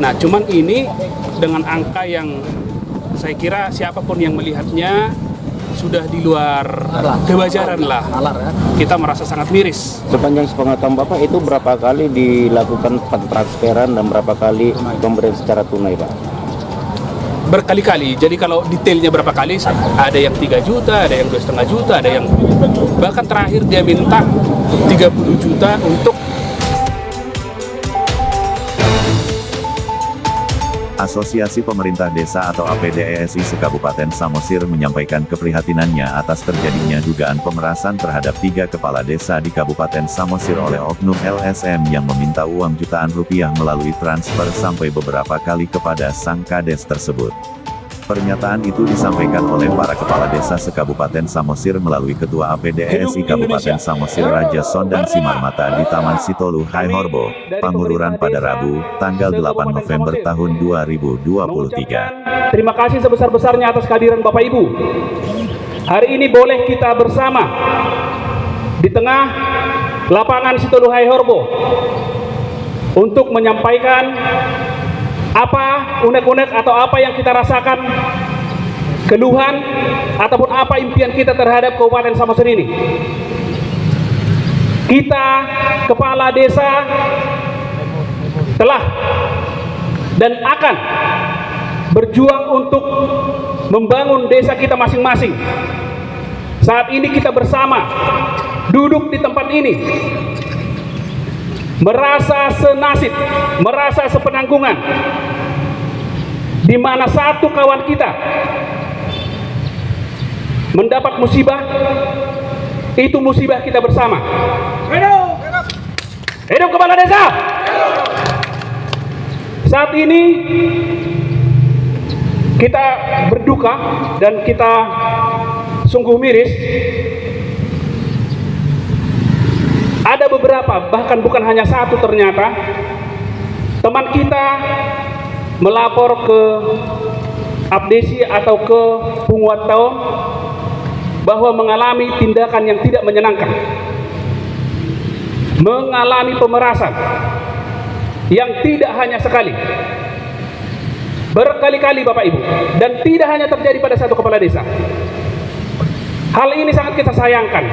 Nah, cuman ini dengan angka yang saya kira siapapun yang melihatnya sudah di luar kewajaran lah. Kita merasa sangat miris. Sepanjang sepengetahuan Bapak itu berapa kali dilakukan transferan dan berapa kali pemberian secara tunai, Pak? Berkali-kali. Jadi kalau detailnya berapa kali, ada yang 3 juta, ada yang 2,5 juta, ada yang bahkan terakhir dia minta 30 juta untuk Asosiasi Pemerintah Desa atau APDESI se-Kabupaten Samosir menyampaikan keprihatinannya atas terjadinya dugaan pemerasan terhadap 3 kepala desa di Kabupaten Samosir oleh oknum LSM yang meminta uang jutaan rupiah melalui transfer sampai beberapa kali kepada sang kades tersebut. Pernyataan itu disampaikan oleh para kepala desa se-Kabupaten Samosir melalui Ketua APDESI Kabupaten Samosir Raja Sondang Simarmata di Taman Sitolu Hai Horbo, Pangururan pada Rabu, tanggal 8 November tahun 2023. Terima kasih sebesar-besarnya atas kehadiran Bapak Ibu. Hari ini boleh kita bersama di tengah lapangan Sitolu Hai Horbo untuk menyampaikan apa unek-unek atau apa yang kita rasakan, keluhan ataupun apa impian kita terhadap Kabupaten Samosir ini. Kita kepala desa telah dan akan berjuang untuk membangun desa kita masing-masing. Saat ini kita bersama duduk di tempat ini, merasa senasib, merasa sepenanggungan, di mana satu kawan kita mendapat musibah, itu musibah kita bersama. Hidup kepala desa. Saat ini kita berduka dan kita sungguh miris. Ada beberapa, bahkan bukan hanya satu ternyata, teman kita melapor ke Abdesi atau ke Punguat Taom bahwa mengalami tindakan yang tidak menyenangkan, mengalami pemerasan yang tidak hanya sekali, berkali-kali Bapak Ibu, dan tidak hanya terjadi pada satu kepala desa. Hal ini sangat kita sayangkan.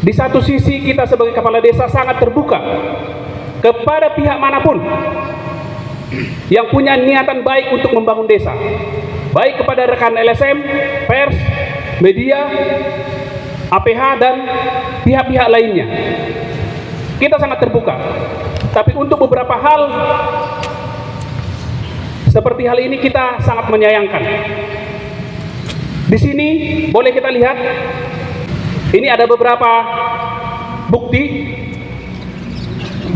Di satu sisi kita sebagai kepala desa sangat terbuka kepada pihak manapun yang punya niatan baik untuk membangun desa, baik kepada rekan LSM, pers, media, APH, dan pihak-pihak lainnya. Kita sangat terbuka. Tapi untuk beberapa hal seperti hal ini kita sangat menyayangkan. Di sini boleh kita lihat, ini ada beberapa bukti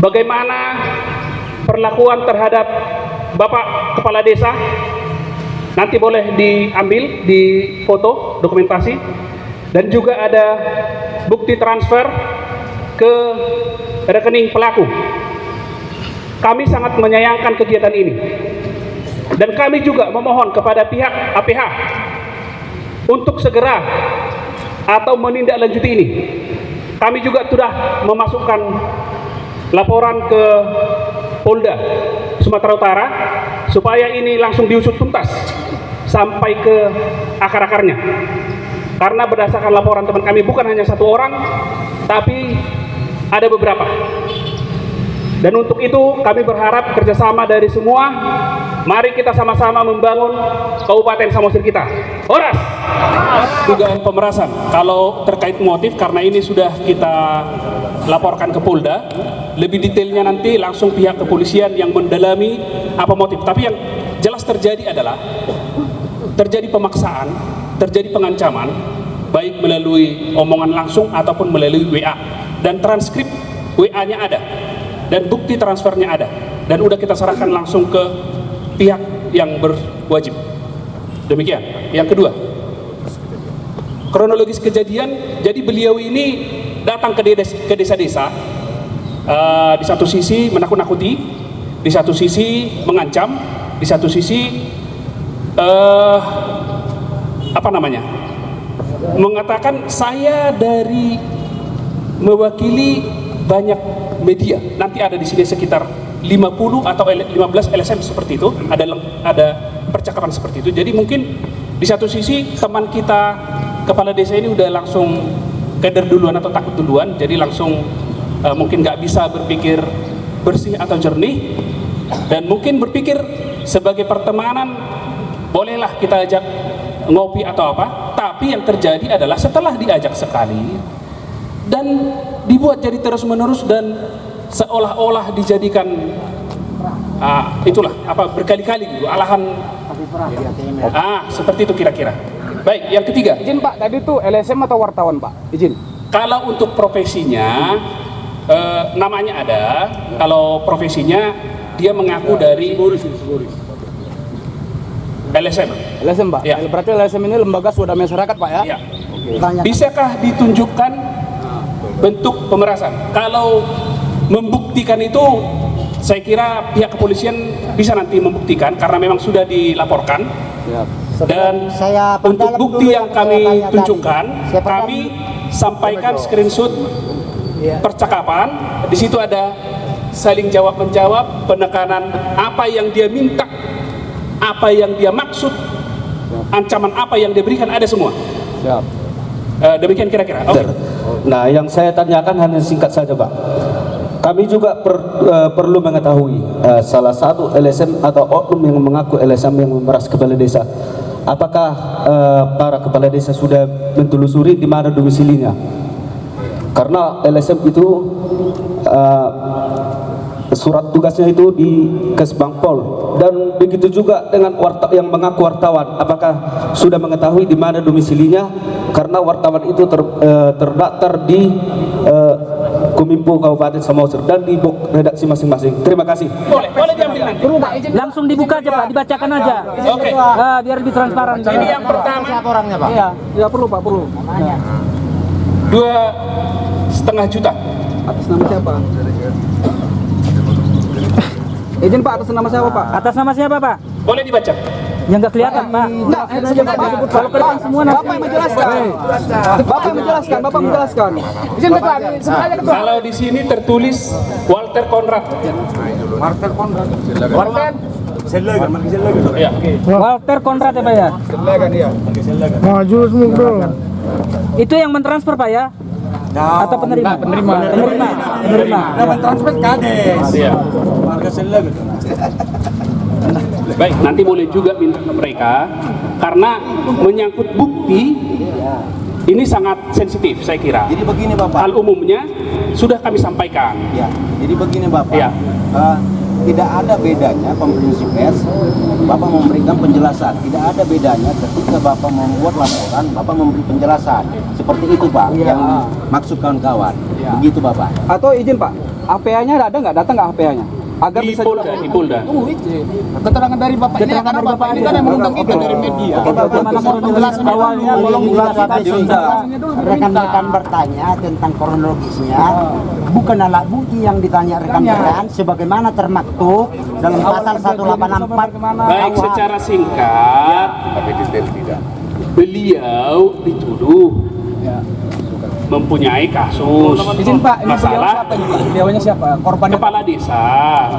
bagaimana perlakuan terhadap Bapak Kepala Desa. Nanti boleh diambil di foto dokumentasi, dan juga ada bukti transfer ke rekening pelaku. Kami sangat menyayangkan kegiatan ini, dan kami juga memohon kepada pihak APH untuk segera atau menindaklanjuti ini. Kami juga sudah memasukkan laporan ke Polda Sumatera Utara supaya ini langsung diusut tuntas sampai ke akar-akarnya. Karena berdasarkan laporan teman kami bukan hanya satu orang, tapi ada beberapa. Dan untuk itu kami berharap kerjasama dari semua. Mari kita sama-sama membangun Kabupaten Samosir kita. Horas! Dugaan pemerasan. Kalau terkait motif, karena ini sudah kita laporkan ke Polda, lebih detailnya nanti langsung pihak kepolisian yang mendalami apa motif. Tapi yang jelas terjadi adalah terjadi pemaksaan, terjadi pengancaman, baik melalui omongan langsung ataupun melalui WA. Dan transkrip WA-nya ada, dan bukti transfernya ada, dan udah kita serahkan langsung ke pihak yang berwajib. Demikian. Yang kedua, kronologis kejadian. Jadi beliau ini datang ke desa-desa, di satu sisi menakut-nakuti, di satu sisi mengancam, di satu sisi mengatakan saya dari mewakili banyak media. Nanti ada di sini sekitar 50 atau 15 LSM seperti itu, ada percakapan seperti itu. Jadi mungkin di satu sisi teman kita kepala desa ini udah langsung keder duluan atau takut duluan, jadi langsung mungkin nggak bisa berpikir bersih atau jernih, dan mungkin berpikir sebagai pertemanan bolehlah kita ajak ngopi atau apa. Tapi yang terjadi adalah setelah diajak sekali dan dibuat jadi terus menerus dan seolah-olah dijadikan itulah apa berkali-kali gitu, alahan seperti itu kira-kira. Baik, yang ketiga. Izin Pak, tadi tuh LSM atau wartawan Pak? Izin. Kalau untuk profesinya namanya ada. Kalau profesinya dia mengaku dari LSM. LSM Pak. Ya. Berarti LSM ini lembaga swadaya masyarakat Pak ya? Ya. Bisakah ditunjukkan bentuk pemerasan? Kalau membuktikan itu, saya kira pihak kepolisian bisa nanti membuktikan karena memang sudah dilaporkan. Ya. Dan Saya untuk perdalam bukti dulu yang yang kami saya tanya tunjukkan, tadi. Saya perdalam. kami sampaikan screenshot percakapan. Di situ ada saling jawab menjawab, penekanan apa yang dia minta, apa yang dia maksud, ancaman apa yang dia berikan, ada semua. Siap. Demikian kira-kira. Oke. Nah, yang saya tanyakan hanya singkat saja, Pak. Kami juga perlu mengetahui salah satu LSM atau oknum yang mengaku LSM yang memeras kepala desa. Apakah para kepala desa sudah mentelusuri di mana domisilinya? Karena LSM itu surat tugasnya itu di Kesbangpol, dan begitu juga dengan yang mengaku wartawan. Apakah sudah mengetahui di mana domisilinya? Karena wartawan itu terdaftar di Kominfo Kabupaten Samosir dan di redaksi masing-masing. Terima kasih. Boleh diambil nanti. Langsung dibuka aja Pak, dibacakan aja. Oke. Biar lebih transparan. Ini yang pertama. Siapa orangnya Pak? Iya, ya perlu Pak, perlu. 2,5 juta. Atas nama siapa? Izin Pak, atas nama siapa Pak? Atas nama siapa Pak? Boleh dibaca. Yang nggak kelihatan Pak. Enggak, kalau kelihatan semua nanti. Bapak yang menjelaskan. Bapak menjelaskan. Izin Pak, sebenarnya ketua. Kalau di sini tertulis Walter Conrad. Walter. Ya. Walter Conrad ya Pak ya? Maju semua bro. Itu yang mentransfer Pak ya? Atau penerima? Penerima. Transfer kades. Iya. Baik, nanti boleh juga minta ke mereka karena menyangkut bukti ini sangat sensitif saya kira. Jadi begini Bapak. Hal umumnya sudah kami sampaikan. Ya, jadi begini Bapak. Ya. Tidak ada bedanya konferensi pers Bapak memberikan penjelasan. Tidak ada bedanya ketika Bapak membuat laporan, Bapak memberi penjelasan. Seperti itu Pak, yang maksud kawan-kawan. Begitu Bapak. Atau izin Pak, APA-nya ada nggak? Datang nggak APA-nya? Agar Di bisa Polda. keterangan dari Bapak ini, karena Bapak ini kan yang mengundang kita dari media. Bagaimana penjelasan awalnya? Tolong dijelaskan. Rekan-rekan bertanya tentang kronologisnya, bukan alat bukti yang ditanya rekan-rekan sebagaimana termaktub dalam pasal 184. Baik, secara singkat beliau dituduh mempunyai kasus Izin Pak, ini masalah beliaunya siapa? Korban kepala desa.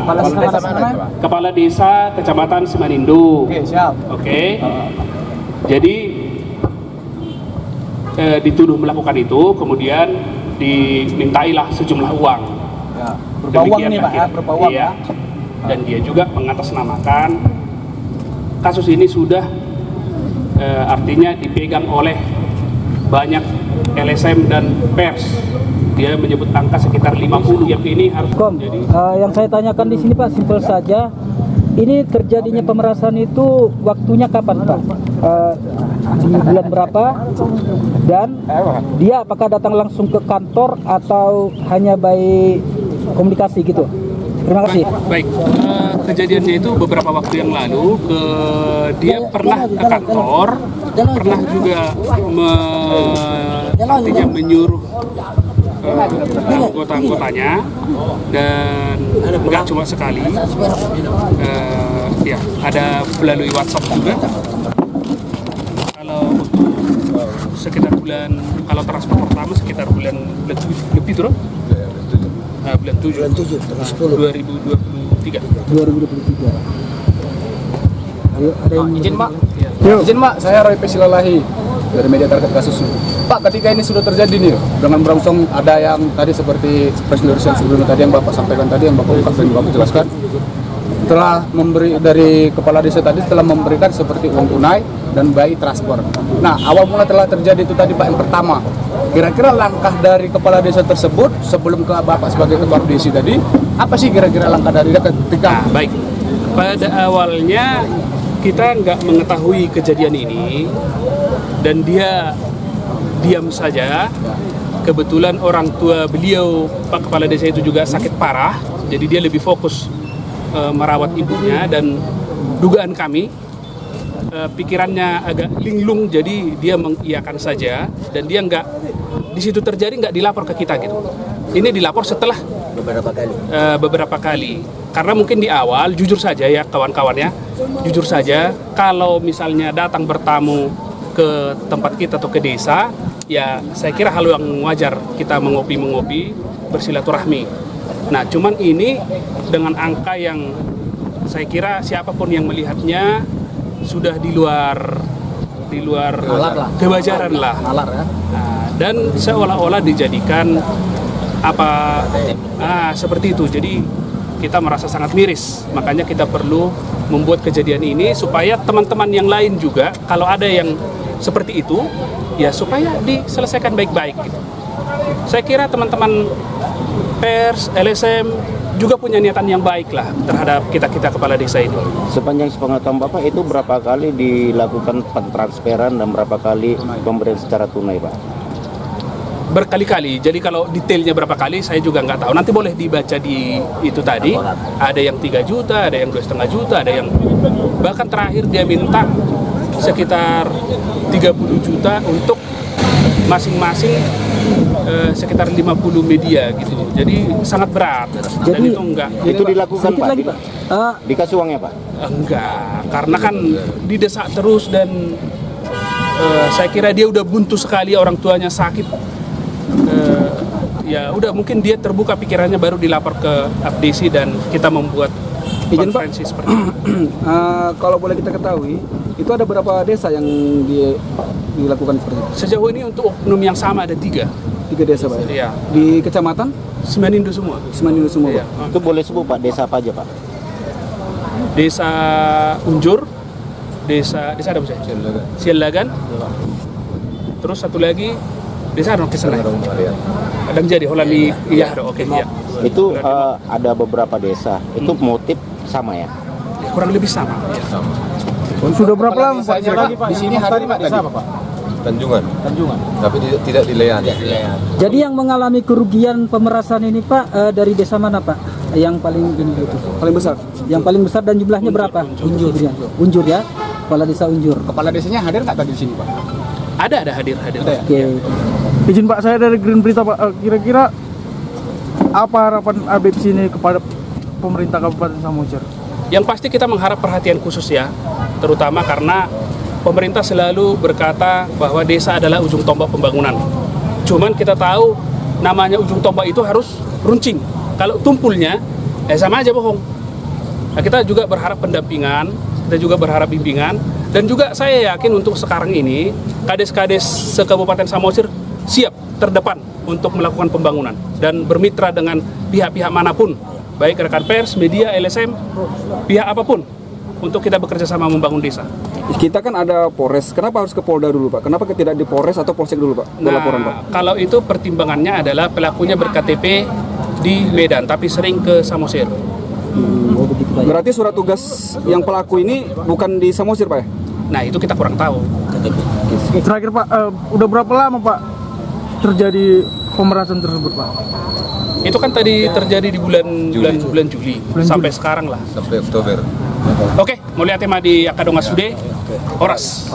mana? Kepala desa Kecamatan Simanindo. Oke, siap. Oke. Jadi dituduh melakukan itu, kemudian dimintailah sejumlah uang. Ya. Berupa uang Demikian nih Pak ya, akhirnya. berupa uang Iya. ya. Dan dia juga mengatasnamakan kasus ini sudah artinya dipegang oleh banyak LSM dan pers. Dia menyebut angka sekitar 50 yang ini harus jadi. Yang saya tanyakan di sini Pak, simpel saja. Ini terjadinya pemerasan itu waktunya kapan Pak? Di bulan berapa? Dan dia apakah datang langsung ke kantor atau hanya by komunikasi gitu? Terima kasih. Baik, kejadiannya itu beberapa waktu yang lalu dia pernah ke kantor, pernah juga artinya menyuruh anggota-anggotanya, dan nggak cuma sekali, ya ada melalui WhatsApp juga. Kalau sekitar kalau transfer pertama sekitar bulan 7 lebih turun. Bulan 7 2020 2023. 2023. Ayo, ada yang Izin Pak. Izin Pak, saya Roy Pesilalahi dari media terkait kasus ini. Pak, ketika ini sudah terjadi nih, dengan berangsung ada yang tadi seperti presiden sebelumnya tadi yang Bapak sampaikan tadi, yang Bapak ungkap dan Bapak jelaskan, telah memberi dari kepala desa tadi telah memberikan seperti uang tunai dan bayi transport. Nah, awal mula telah terjadi itu tadi Pak yang pertama. Kira-kira langkah dari kepala desa tersebut sebelum ke Bapak sebagai ketua desa tadi, apa sih kira-kira langkah dari dia ketika Baik, pada awalnya kita nggak mengetahui kejadian ini dan dia diam saja. Kebetulan orang tua beliau, Pak Kepala Desa itu juga sakit parah, jadi dia lebih fokus merawat ibunya, dan dugaan kami pikirannya agak linglung, jadi dia mengiyakan saja dan dia nggak di situ terjadi, nggak dilapor ke kita gitu. Ini dilapor setelah beberapa kali. Karena mungkin di awal, jujur saja ya kawan-kawannya, jujur saja kalau misalnya datang bertamu ke tempat kita atau ke desa, ya saya kira hal yang wajar kita mengopi-mengopi, bersilaturahmi. Nah, cuman ini dengan angka yang saya kira siapapun yang melihatnya sudah di luar kewajaran lah. Nah, dan seolah-olah dijadikan seperti itu. Jadi kita merasa sangat miris, makanya kita perlu membuat kejadian ini supaya teman-teman yang lain juga kalau ada yang seperti itu ya supaya diselesaikan baik-baik gitu. Saya kira teman-teman pers, LSM juga punya niatan yang baik lah terhadap kita kepala desa ini. Sepanjang sepengetahuan Bapak itu berapa kali dilakukan pentransferan dan berapa kali pemberian secara tunai Pak? Berkali-kali, jadi kalau detailnya berapa kali saya juga nggak tahu. Nanti boleh dibaca di itu tadi. Ada yang 3 juta, ada yang 2,5 juta, ada yang bahkan terakhir dia minta sekitar 30 juta untuk masing-masing sekitar 50 media gitu. Jadi sangat berat. Dan itu enggak. Itu dilakukan Pak? lagi, Pak. Dikasih uangnya Pak? Enggak, karena kan didesak terus dan saya kira dia udah buntu sekali, orang tuanya sakit. Ya udah, mungkin dia terbuka pikirannya baru dilapor ke Abdesi dan kita membuat Izin, Pak. konferensi seperti itu. kalau boleh kita ketahui, itu ada berapa desa yang dilakukan seperti itu? Sejauh ini untuk oknum yang sama ada 3. 3 desa Pak. Iya. Di kecamatan Semanindo semua. Semanindo semua Iya. Pak. Itu boleh sebut Pak, desa apa aja Pak? Desa Unjur, desa ada apa sih? Sialagan. Terus satu lagi desa Adang jadi Holandi. Iya, oke ya. Itu ada beberapa desa, itu motif sama ya? Kurang lebih sama. Ya. Sudah berapa lama Pak? Di sini hari Pak desa apa Pak? Tanjungan. Tapi tidak di Lean. Jadi yang mengalami kerugian pemerasan ini Pak dari desa mana Pak? Yang paling ini itu? Paling besar. Yang paling besar dan jumlahnya berapa? Unjur ya. Kepala desa Unjur. Kepala desanya hadir nggak tadi di sini Pak? Ada hadir. Oke. Izin Pak, saya dari Green Berita Pak. Kira-kira apa harapan ABEP sini kepada pemerintah Kabupaten Samosir? Yang pasti kita mengharap perhatian khusus ya, terutama karena pemerintah selalu berkata bahwa desa adalah ujung tombak pembangunan. Cuman kita tahu namanya ujung tombak itu harus runcing. Kalau tumpulnya, sama aja bohong. Nah, kita juga berharap pendampingan, kita juga berharap bimbingan, dan juga saya yakin untuk sekarang ini kades-kades se-Kabupaten Samosir siap terdepan untuk melakukan pembangunan dan bermitra dengan pihak-pihak manapun, baik rekan pers, media, LSM, pihak apapun, untuk kita bekerja sama membangun desa. Kita kan ada Polres, kenapa harus ke Polda dulu Pak? Kenapa tidak di Polres atau Polsek dulu Pak? Laporan Pak. Kalau itu pertimbangannya adalah pelakunya berKTP di Medan, tapi sering ke Samosir. Berarti surat tugas yang pelaku ini bukan di Samosir Pak ya? Nah, itu kita kurang tahu. Terakhir Pak, udah berapa lama Pak terjadi pemerasan tersebut Pak? Itu kan tadi terjadi di bulan Juli sampai sekarang lah. Sampai Oktober. Oke, mulai tema di Akadonga Sude, Oras.